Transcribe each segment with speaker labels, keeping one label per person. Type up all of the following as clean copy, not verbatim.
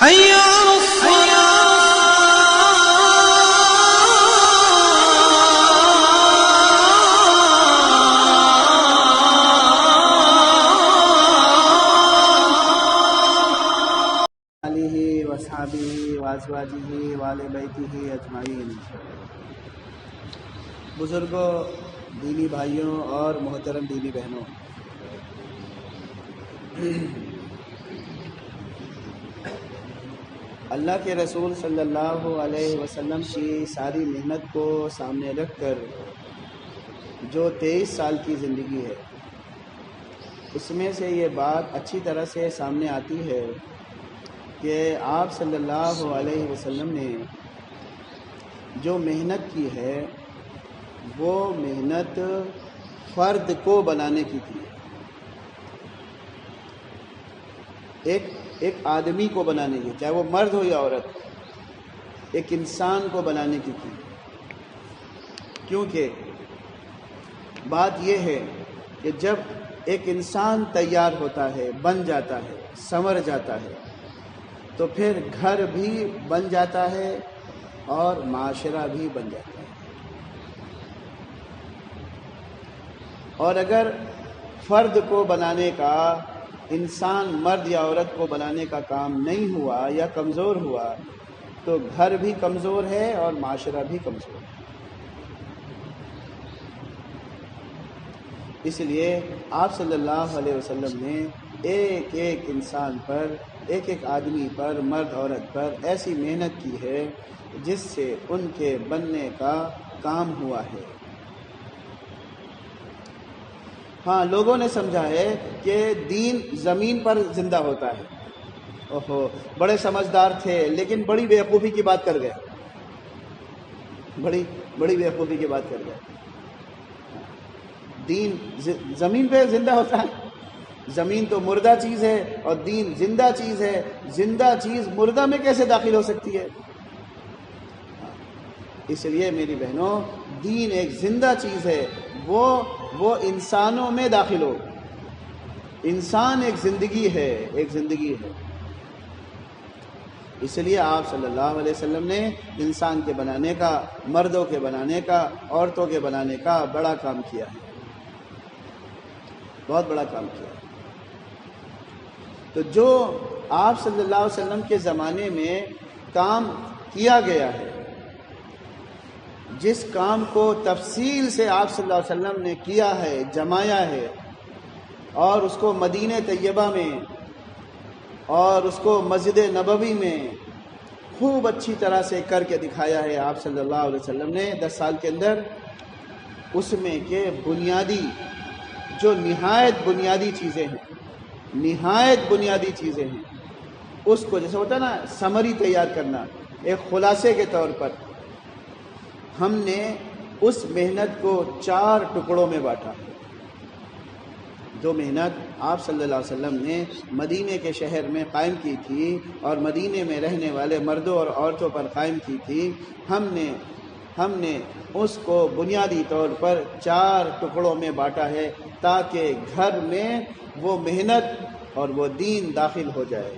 Speaker 1: حي على
Speaker 2: آلہ وصحبہ وازواجہ وآل بیتہ اجمعین۔ بزرگوں، دینی بھائیوں اور محترم دینی بہنوں، اللہ کے رسول صلی اللہ علیہ وسلم کی ساری محنت کو سامنے رکھ کر جو 23 سال کی زندگی ہے، اس میں سے یہ بات اچھی طرح سے سامنے آتی ہے کہ آپ صلی اللہ علیہ وسلم نے جو محنت کی ہے وہ محنت فرد کو بنانے کی تھی، ایک آدمی کو بنانے کی، چاہے وہ مرد ہو یا عورت، ایک انسان کو بنانے کی تھی۔ کیونکہ بات یہ ہے کہ جب ایک انسان تیار ہوتا ہے، بن جاتا ہے، سنور جاتا ہے، تو پھر گھر بھی بن جاتا ہے اور معاشرہ بھی بن جاتا ہے۔ اور اگر فرد کو بنانے کا، انسان مرد یا عورت کو بنانے کا کام نہیں ہوا یا کمزور ہوا، تو گھر بھی کمزور ہے اور معاشرہ بھی کمزور ہے۔ اس لیے آپ صلی اللہ علیہ وسلم نے ایک ایک انسان پر، ایک ایک آدمی پر، مرد عورت پر ایسی محنت کی ہے جس سے ان کے بننے کا کام ہوا ہے۔ ہاں، لوگوں نے سمجھا ہے کہ دین زمین پر زندہ ہوتا ہے۔ اوہو، بڑے سمجھدار تھے لیکن بڑی بیوقوفی کی بات کر گئے، بڑی بیوقوفی کی بات کر گئے۔ دین زمین پہ زندہ ہوتا ہے؟ زمین تو مردہ چیز ہے اور دین زندہ چیز ہے۔ زندہ چیز مردہ میں کیسے داخل ہو سکتی ہے؟ اس لیے میری بہنوں، دین ایک زندہ چیز ہے، وہ انسانوں میں داخل ہو۔ انسان ایک زندگی ہے، ایک زندگی ہے۔ اس لیے آپ صلی اللہ علیہ وسلم نے انسان کے بنانے کا، مردوں کے بنانے کا، عورتوں کے بنانے کا بڑا کام کیا ہے، بہت بڑا کام کیا ہے۔ تو جو آپ صلی اللہ علیہ وسلم کے زمانے میں کام کیا گیا ہے، جس کام کو تفصیل سے آپ صلی اللہ علیہ وسلم نے کیا ہے، جمایا ہے، اور اس کو مدینہ طیبہ میں اور اس کو مسجد نبوی میں خوب اچھی طرح سے کر کے دکھایا ہے آپ صلی اللہ علیہ وسلم نے 10 سال کے اندر۔ اس میں کہ بنیادی، جو نہایت بنیادی چیزیں ہیں، نہایت بنیادی چیزیں ہیں، اس کو جیسے ہوتا ہے نا سمری تیار کرنا، ایک خلاصے کے طور پر ہم نے اس محنت کو 4 ٹکڑوں میں بانٹا۔ جو محنت آپ صلی اللہ علیہ وسلم نے مدینے کے شہر میں قائم کی تھی اور مدینے میں رہنے والے مردوں اور عورتوں پر قائم کی تھی، ہم نے اس کو بنیادی طور پر 4 ٹکڑوں میں بانٹا ہے تاکہ گھر میں وہ محنت اور وہ دین داخل ہو جائے۔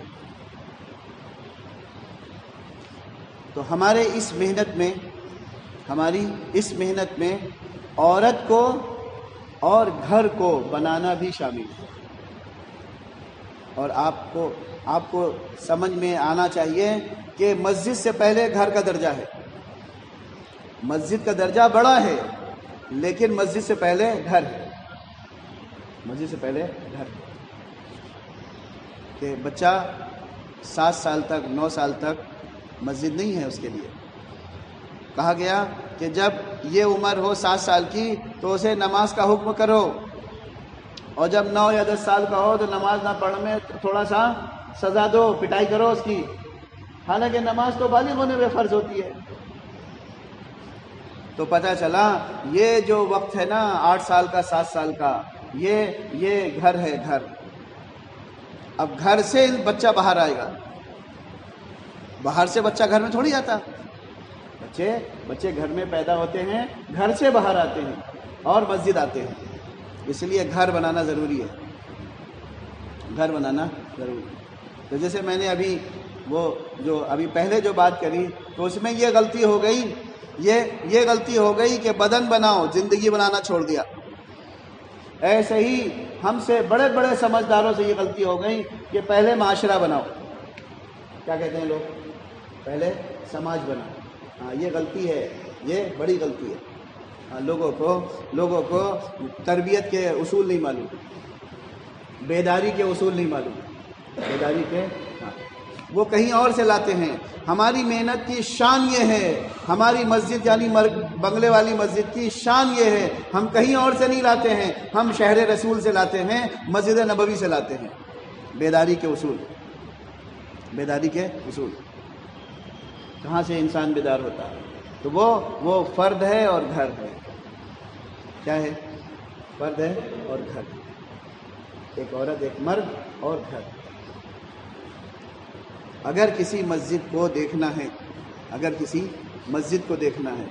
Speaker 2: تو ہماری اس محنت میں عورت کو اور گھر کو بنانا بھی شامل ہے۔ اور آپ کو سمجھ میں آنا چاہیے کہ مسجد سے پہلے گھر کا درجہ ہے۔ مسجد کا درجہ بڑا ہے لیکن مسجد سے پہلے گھر ہے، مسجد سے پہلے گھر ہے۔ کہ بچہ 7 سال تک، 9 سال تک مسجد نہیں ہے اس کے لیے۔ کہا گیا کہ جب یہ عمر ہو 7 سال کی تو اسے نماز کا حکم کرو، اور جب 9 یا 10 سال کا ہو تو نماز نہ پڑھنے میں تھوڑا سا سزا دو، پٹائی کرو اس کی، حالانکہ نماز تو بالغ ہونے میں فرض ہوتی ہے۔ تو پتہ چلا یہ جو وقت ہے نا 8 سال کا، 7 سال کا، یہ گھر ہے، گھر۔ اب گھر سے بچہ باہر آئے گا، باہر سے بچہ گھر میں تھوڑی آتا۔ بچے گھر میں پیدا ہوتے ہیں، گھر سے باہر آتے ہیں اور مسجد آتے ہیں۔ اس لیے گھر بنانا ضروری ہے، گھر بنانا ضروری ہے۔ تو جیسے میں نے ابھی وہ جو ابھی پہلے جو بات کری تو اس میں یہ غلطی ہو گئی، یہ غلطی ہو گئی کہ بدن بناؤ، زندگی بنانا چھوڑ دیا۔ ایسے ہی ہم سے بڑے بڑے سمجھداروں سے یہ غلطی ہو گئی کہ پہلے معاشرہ بناؤ، کیا کہتے ہیں لوگ، پہلے سماج بناؤ۔ ہاں یہ غلطی ہے، یہ بڑی غلطی ہے۔ ہاں لوگوں کو تربیت کے اصول نہیں معلوم، بیداری کے اصول نہیں معلوم، بیداری کے وہ کہیں اور سے لاتے ہیں۔ ہماری محنت کی شان یہ ہے، ہماری مسجد یعنی بنگلے والی مسجد کی شان یہ ہے، ہم کہیں اور سے نہیں لاتے ہیں، ہم شہر رسول سے لاتے ہیں، مسجد نبوی سے لاتے ہیں۔ بیداری کے اصول، بیداری کے اصول کہاں سے انسان بیدار ہوتا ہے؟ تو وہ فرد ہے اور گھر ہے۔ کیا ہے؟ فرد ہے اور گھر، ایک عورت، ایک مرد اور گھر۔ اگر کسی مسجد کو دیکھنا ہے، اگر کسی مسجد کو دیکھنا ہے،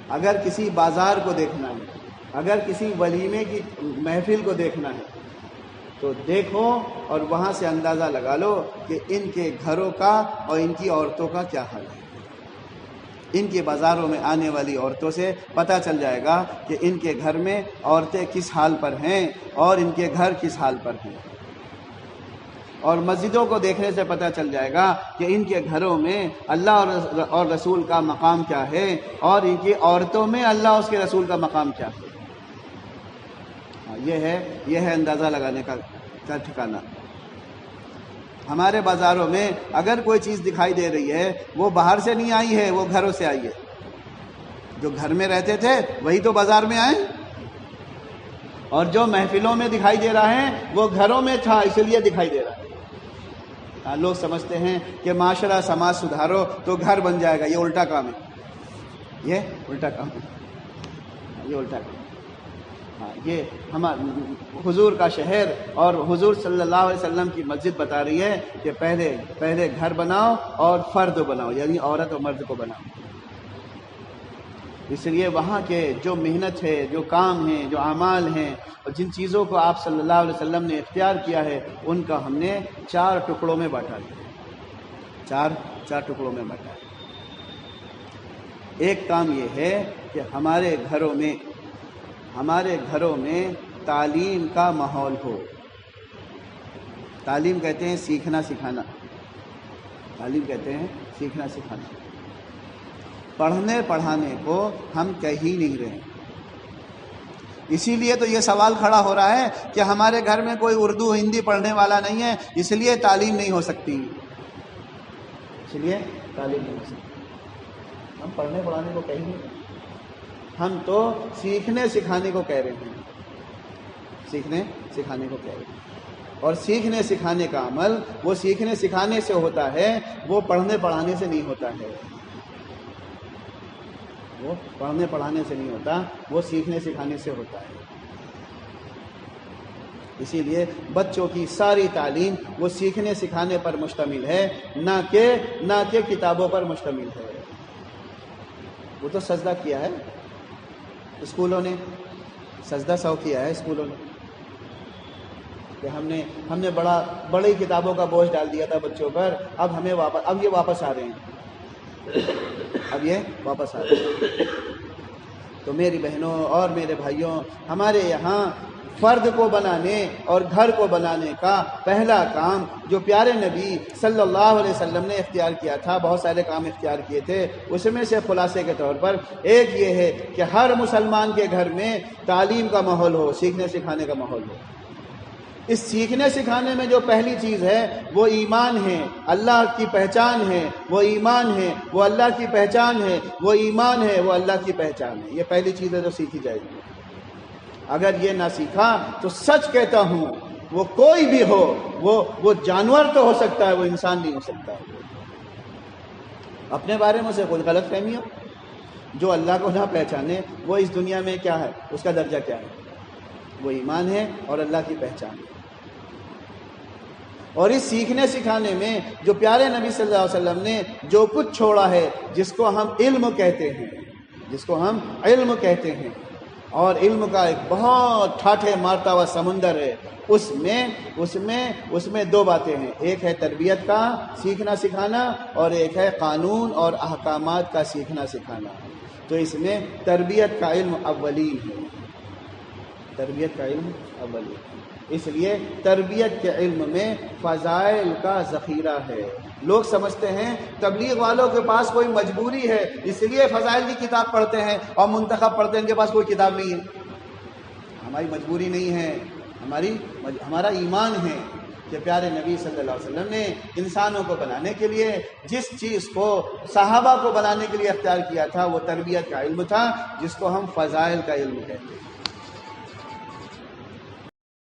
Speaker 2: اگر کسی بازار کو دیکھنا ہے، اگر کسی ولیمے کی محفل کو دیکھنا ہے تو دیکھو اور وہاں سے اندازہ لگا لو کہ ان کے گھروں کا اور ان کی عورتوں کا کیا حال ہے۔ ان کے بازاروں میں آنے والی عورتوں سے پتہ چل جائے گا کہ ان کے گھر میں عورتیں کس حال پر ہیں اور ان کے گھر کس حال پر ہیں، اور مسجدوں کو دیکھنے سے پتہ چل جائے گا کہ ان کے گھروں میں اللہ اور رسول کا مقام کیا ہے اور ان کی عورتوں میں اللہ اور اس کے رسول کا مقام کیا ہے۔ یہ ہے اندازہ لگانے کا ٹھکانہ۔ ہمارے بازاروں میں اگر کوئی چیز دکھائی دے رہی ہے وہ باہر سے نہیں آئی ہے، وہ گھروں سے آئی ہے۔ جو گھر میں رہتے تھے وہی تو بازار میں آئے، اور جو محفلوں میں دکھائی دے رہا ہے وہ گھروں میں تھا، اس لیے دکھائی دے رہا ہے۔ لوگ سمجھتے ہیں کہ معاشرہ سماج سدھارو تو گھر بن جائے گا، یہ الٹا کام ہے، یہ الٹا کام ہے، یہ الٹا کام ہے۔ ہاں یہ حضور کا شہر اور حضور صلی اللہ علیہ وسلم کی مسجد بتا رہی ہے کہ پہلے گھر بناؤ اور فرد بناؤ، یعنی عورت اور مرد کو بناؤ۔ اس لیے وہاں کے جو محنت ہے، جو کام ہیں، جو اعمال ہیں، اور جن چیزوں کو آپ صلی اللہ علیہ وسلم نے اختیار کیا ہے ان کا ہم نے 4 ٹکڑوں میں بانٹا ہے، 4 ٹکڑوں میں بانٹا ہے۔ ایک کام یہ ہے کہ ہمارے گھروں میں تعلیم کا ماحول ہو۔ تعلیم کہتے ہیں سیکھنا سکھانا، تعلیم کہتے ہیں سیکھنا سکھانا۔ پڑھنے پڑھانے کو ہم کہہ ہی نہیں رہے، اسی لیے تو یہ سوال کھڑا ہو رہا ہے کہ ہمارے گھر میں کوئی اردو ہندی پڑھنے والا نہیں ہے، اس لیے تعلیم نہیں ہو سکتی، اس لیے تعلیم نہیں ہو سکتی۔ ہم پڑھنے پڑھانے کو کہیں نہیں، ہم تو سیکھنے سکھانے کو کہہ رہے ہیں، سیکھنے سکھانے کو کہہ رہے ہیں۔ اور سیکھنے سکھانے کا عمل وہ سیکھنے سکھانے سے ہوتا ہے، وہ پڑھنے پڑھانے سے نہیں ہوتا ہے، وہ پڑھنے پڑھانے سے نہیں ہوتا، وہ سیکھنے سکھانے سے ہوتا ہے۔ اسی لیے بچوں کی ساری تعلیم وہ سیکھنے سکھانے پر مشتمل ہے، نہ کہ کتابوں پر مشتمل ہے۔ وہ تو سجدہ کیا ہے اسکولوں نے، سجدہ سو کیا ہے اسکولوں نے کہ ہم نے بڑی کتابوں کا بوجھ ڈال دیا تھا بچوں پر، اب یہ واپس آ رہے ہیں، اب یہ واپس آ رہے ہیں۔ تو میری بہنوں اور میرے بھائیوں، ہمارے یہاں فرد کو بنانے اور گھر کو بنانے کا پہلا کام جو پیارے نبی صلی اللہ علیہ وسلم نے اختیار کیا تھا، بہت سارے کام اختیار کیے تھے، اس میں سے خلاصے کے طور پر ایک یہ ہے کہ ہر مسلمان کے گھر میں تعلیم کا ماحول ہو، سیکھنے سکھانے کا ماحول ہو۔ اس سیکھنے سکھانے میں جو پہلی چیز ہے وہ ایمان ہے، اللہ کی پہچان ہے، وہ ایمان ہے، وہ اللہ کی پہچان ہے، وہ ایمان ہے، وہ اللہ کی پہچان ہے۔ یہ پہلی چیز ہے جو سیکھی جائے گی۔ اگر یہ نہ سیکھا تو سچ کہتا ہوں وہ کوئی بھی ہو، وہ جانور تو ہو سکتا ہے، وہ انسان نہیں ہو سکتا۔ اپنے بارے میں سے کوئی غلط فہمی ہو، جو اللہ کو نہ پہچانے وہ اس دنیا میں کیا ہے، اس کا درجہ کیا ہے؟ وہ ایمان ہے اور اللہ کی پہچان ہے۔ اور اس سیکھنے سکھانے میں جو پیارے نبی صلی اللہ علیہ وسلم نے جو کچھ چھوڑا ہے، جس کو ہم علم کہتے ہیں، اور علم کا ایک بہت ٹھاٹھے مارتا ہوا سمندر ہے. اس میں دو باتیں ہیں، ایک ہے تربیت کا سیکھنا سکھانا اور ایک ہے قانون اور احکامات کا سیکھنا سکھانا. تو اس میں تربیت کا علم اولین ہے، تربیت کا علم اولین. اس لیے تربیت کے علم میں فضائل کا ذخیرہ ہے. لوگ سمجھتے ہیں تبلیغ والوں کے پاس کوئی مجبوری ہے اس لیے فضائل کی کتاب پڑھتے ہیں اور منتخب پڑھتے ہیں، ان کے پاس کوئی کتاب نہیں ہے. ہماری مجبوری نہیں ہے، ہمارا ایمان ہے کہ پیارے نبی صلی اللہ علیہ وسلم نے انسانوں کو بنانے کے لیے جس چیز کو صحابہ کو بنانے کے لیے اختیار کیا تھا وہ تربیت کا علم تھا، جس کو ہم فضائل کا علم کہتے ہیں.